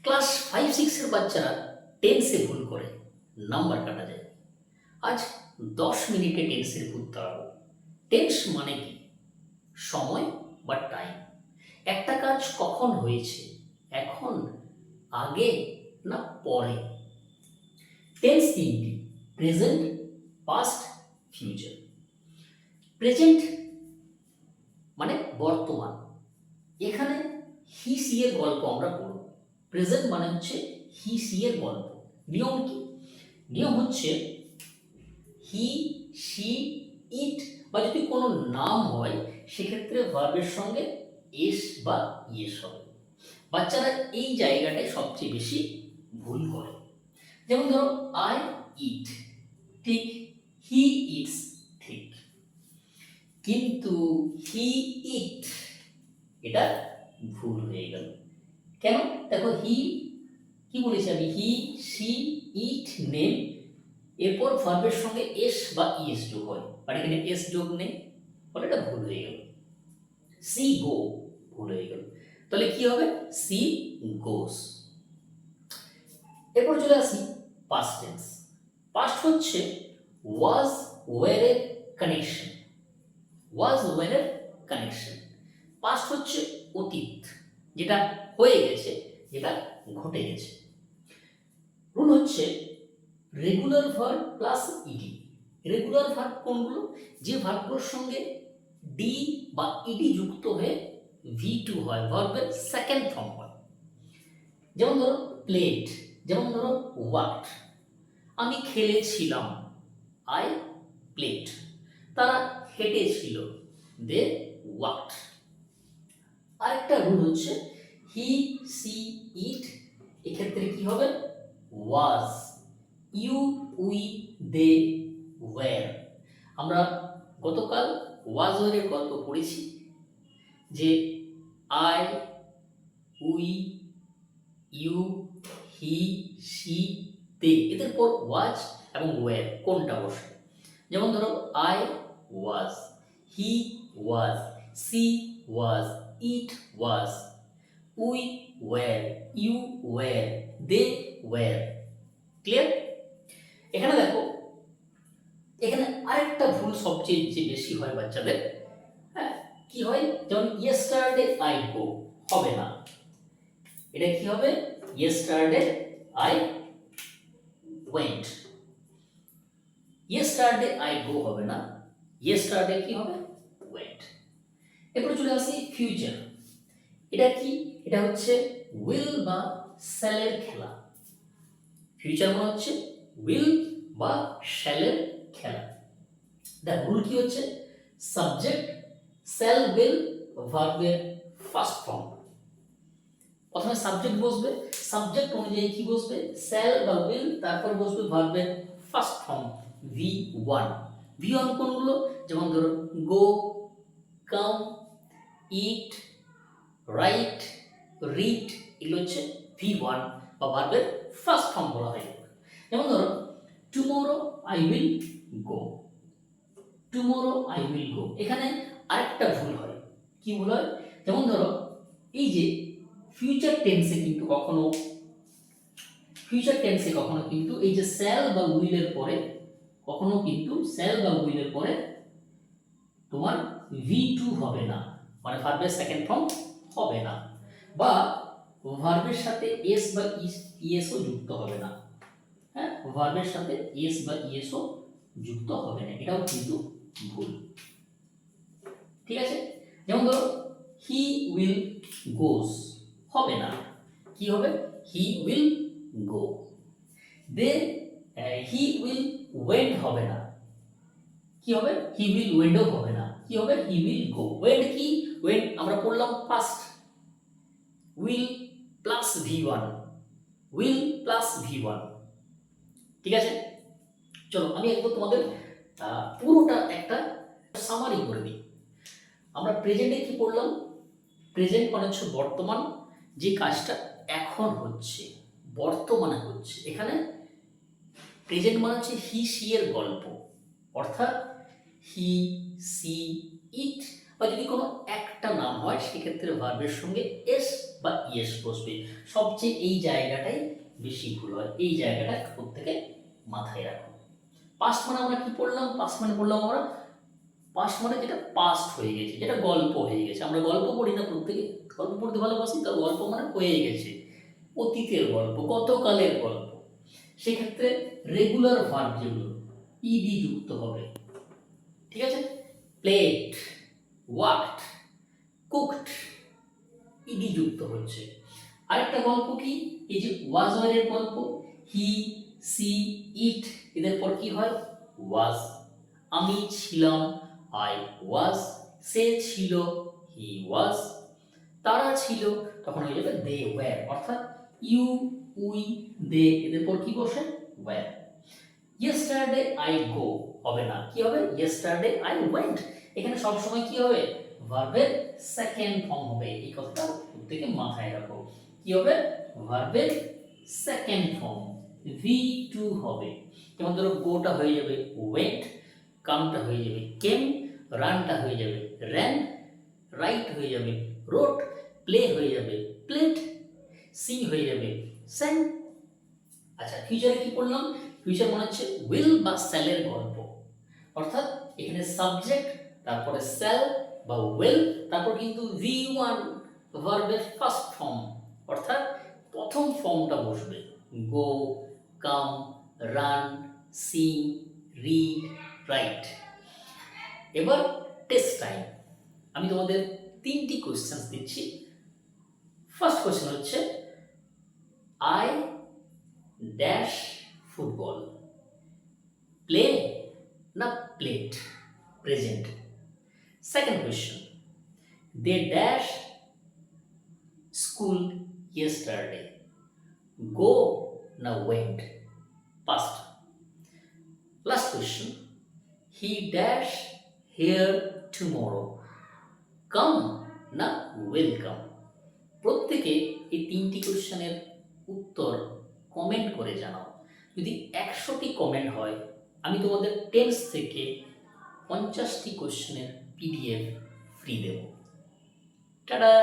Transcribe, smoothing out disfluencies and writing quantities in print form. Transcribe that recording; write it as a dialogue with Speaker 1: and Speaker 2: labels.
Speaker 1: Class 5-6 এর বাচ্চারা টেন্সে ভুল করে নাম্বার কাটা যায়। আজ 10 মিনিটে টেন্সের ভুল তাড়াবো। টেন্স মানে কি? সময় বা টাইম। একটা কাজ কখন হয়েছে, এখন, আগে না পরে। টেন্স তিনটি: প্রেজেন্ট, পাস্ট, ফিউচার। প্রেজেন্ট মানে বর্তমান। এখানে হি সি এর গল্প আমরা পড়ব। প্রেজেন্ট মানে হচ্ছে হি সি এর গল্প। নিয়ম কি? নিয়ম হচ্ছে হি, সি, ইট বা যদি কোনো নাম হয় সেক্ষেত্রে ভার্বের সঙ্গে এস বা ইয়েস হবে। বাচ্চারা এই জায়গাটায় সবচেয়ে বেশি ভুল করে। যেমন ধরো আই ইট, ঠিক, হি ইটস, ঠিক, কিন্তু হি ইট এটা ভুল হয়ে গেল। কেন? দেখো হি কি বলেছি আমি? হি, সি, ইট, নেম, এরপর ভার্বের সঙ্গে এস বা ইএস যোগ হয়, আর এখানে এস যোগ নেই, ফলে এটা ভুল হয়ে গেল। সি গো ভুল হয়ে গেল। তাহলে কি হবে? She goes. এরপর চলে আসি পাস্ট টেন্স। পাস্ট হচ্ছে ওয়াজ ওয়ার এর কানেকশন। ওয়াজ ওয়ার এর কানেকশন। পাস্ট হচ্ছে অতীত, যেটা হয়ে গেছে, যেটা ঘটে গেছে। রুল হচ্ছে regular verb plus E D. Regular verb কোনগুলো? যে ভার্বগুলোর সঙ্গে ডি বা ইডি যুক্ত হয়ে V2 হয়, ভার্বের সেকেন্ড ফর্ম হয়। যেমন ধরো প্লেড, যেমন ধরো ওয়ার্কড। আমি খেলেছিলাম, আই প্লেড। তারা হেঁটেছিল, দে ওয়ার্কড। আরেকটা রুল হচ্ছে হি, সি, ইট, এক্ষেত্রে কি হবে? Was. You, we, they, were. আমরা গতকাল ওয়াজ ওয়ারের গল্প পড়েছি, যে I, we, you, he, she, they, এদের পর ওয়াজ এবং ওয়্যার কোনটা বসে। যেমন ধরো I was, he was, she was, it was, we were, you were, they were. Clear? এখানে দেখো, এখানে আরেকটা ভুল সবচেয়ে যে বেশি হয় বাচ্চাদের। হ্যাঁ, কি হয়? যেমন ইয়েস্টারডে আই গো হবে না, এটা কি হবে? Yesterday I went. Yesterday I go হবে না, ইয়েস্টারডে কি হবে? ওয়েন্ট। এরপরে চলে আসি ফিউচার। এটা কি? এটা হচ্ছে উইল বা শ্যালের খেলা। ফিউচার মানে হচ্ছে উইল বা শ্যালের খেলা। দ্য রুল কি হচ্ছে? সাবজেক্ট, শ্যাল, উইল, ভার্বের ফার্স্ট ফর্ম। প্রথমে সাবজেক্ট বসবে, সাবজেক্ট অনুযায়ী কি বসবে? শ্যাল বা উইল, তারপর বসবে ভার্বের ফার্স্ট ফর্ম V1। V1 কোনগুলো? যেমন ধরো গো, কাম, ইট, রাইট, রিড, এগুলো হচ্ছে V1 বা ভার্বের ফার্স্ট ফর্ম বলা হয়। যেমন ধরো tomorrow I will go, tomorrow I will go. এখানে আরেকটা ভুল হয়। কি ভুল হয়? যেমন ধরো এই যে ফিউচার টেন্সে কিন্তু কখনো এই যে শ্যাল বা উইলের পরে কখনো কিন্তু শ্যাল বা উইলের পরে তোমার V2 হবে না, মানে ভার্বের সেকেন্ড ফর্ম হবে না, বা ভার্বের সাথে এস বা ইএসও যুক্ত হবে না। হ্যাঁ, ভার্বের সাথে এস বা ইএসও যুক্ত হবে না, এটাও কিন্তু ভুল। ঠিক আছে? যেমন ধরো হি উইল গোস হবে না, কি হবে? He will go. They he will went হবে না, কি হবে? হি উইল ওয়েন্টও হবে না, কি হবে? He will go. ওয়েন্ট কি? ওয়েন্ট আমরা পড়লাম past, will plus V1, will plus V1। ঠিক আছে? চলো আমি একবার তোমাদের পুরোটা একটা সামারি করে দিই। আমরা প্রেজেন্টে কি পড়লাম? প্রেজেন্ট মানে হচ্ছে বর্তমান, যে কাজটা এখন হচ্ছে, বর্তমানে হচ্ছে। এখানে প্রেজেন্ট মানে হচ্ছে হি সি এর গল্প, অর্থাৎ হি, সি, ইট বা যদি কোনো একটা নাম হয় সেক্ষেত্রে ভার্বের সঙ্গে এস বা ইয়েস বসবে। সবচেয়ে এই জায়গাটাই বেশি ভুল হয়, এই জায়গাটা প্রত্যেকে মাথায় রাখো। পাস্ট মানে আমরা কি পড়লাম? পাস্ট মানে পড়লাম আমরা পাস্ট মানে যেটা পাস্ট হয়ে গেছে, যেটা গল্প হয়ে গেছে। আমরা গল্প পড়ি না প্রত্যেকে? গল্প পড়তে ভালোবাসি, তার গল্প মানে হয়ে গেছে, অতীতের গল্প, গতকালের গল্প। সেক্ষেত্রে রেগুলার ভার্ব যেগুলো ইডি যুক্ত হবে, ঠিক আছে? প্লেট, ওয়াকড, কুকড, ইডি যুক্ত হচ্ছে। আরেকটা গল্প কি? এই যে ওয়াজ এর গল্প, হি, সি, ইট, এদের পর কি হয়? ওয়াজ। আমি ছিলাম, আই ওয়াজ। সে ছিল, হি ওয়াজ। তারা ছিল, তখন হয়ে যাবে দে ওয়্যার। অর্থাৎ ইউ, উই, দে, এদের পর কি বসে? ওয়্যার। ইয়েস্টারডে আই গো হবে না, কি হবে? Yesterday I went. এখানে সব সময় কি হবে? ভার্বের সেকেন্ড ফর্ম হবে। এই কথাটা প্রত্যেকে মাথায় রাখো। কি হবে? ভার্বের সেকেন্ড ফর্ম V2 হবে। যেমন ধরো গোটা হয়ে যাবে ওয়েন্ট, কামটা হয়ে যাবে কেম, রানটা হয়ে যাবে র্যান, রাইট হয়ে যাবে রোট, প্লে হয়ে যাবে প্লেট, সিং হয়ে যাবে স্যাং। আচ্ছা, ফিউচারে কি পড়লাম? ফিউচার মনে হচ্ছে উইল বা স্যালের গল্প। অর্থাৎ এখানে সাবজেক্ট, তারপরে স্যাল বা উইল, তারপর কিন্তু V1 ভার্বের ফার্স্ট ফর্ম, অর্থাৎ প্রথম ফর্মটা বসবে। Go, come, run, sing, read, write. এবার টেস্ট টাইম। আমি তোমাদের 3টি কোশ্চেন দিচ্ছি। ফার্স্ট কোশ্চেন হচ্ছে আই ড্যাশ ফুটবল, প্লে না played, present. Second question, they dash school yesterday, go না went, past. Last question, he dash here tomorrow, come না will কাম। প্রত্যেকে এই 3টি কোয়েশ্চেনের উত্তর কমেন্ট করে জানাও। যদি 100টি কমেন্ট হয় আমি তোমাদের টেন্স থেকে 50টি কোয়েশ্চেনের PDF ফ্রি দেব। টাটা।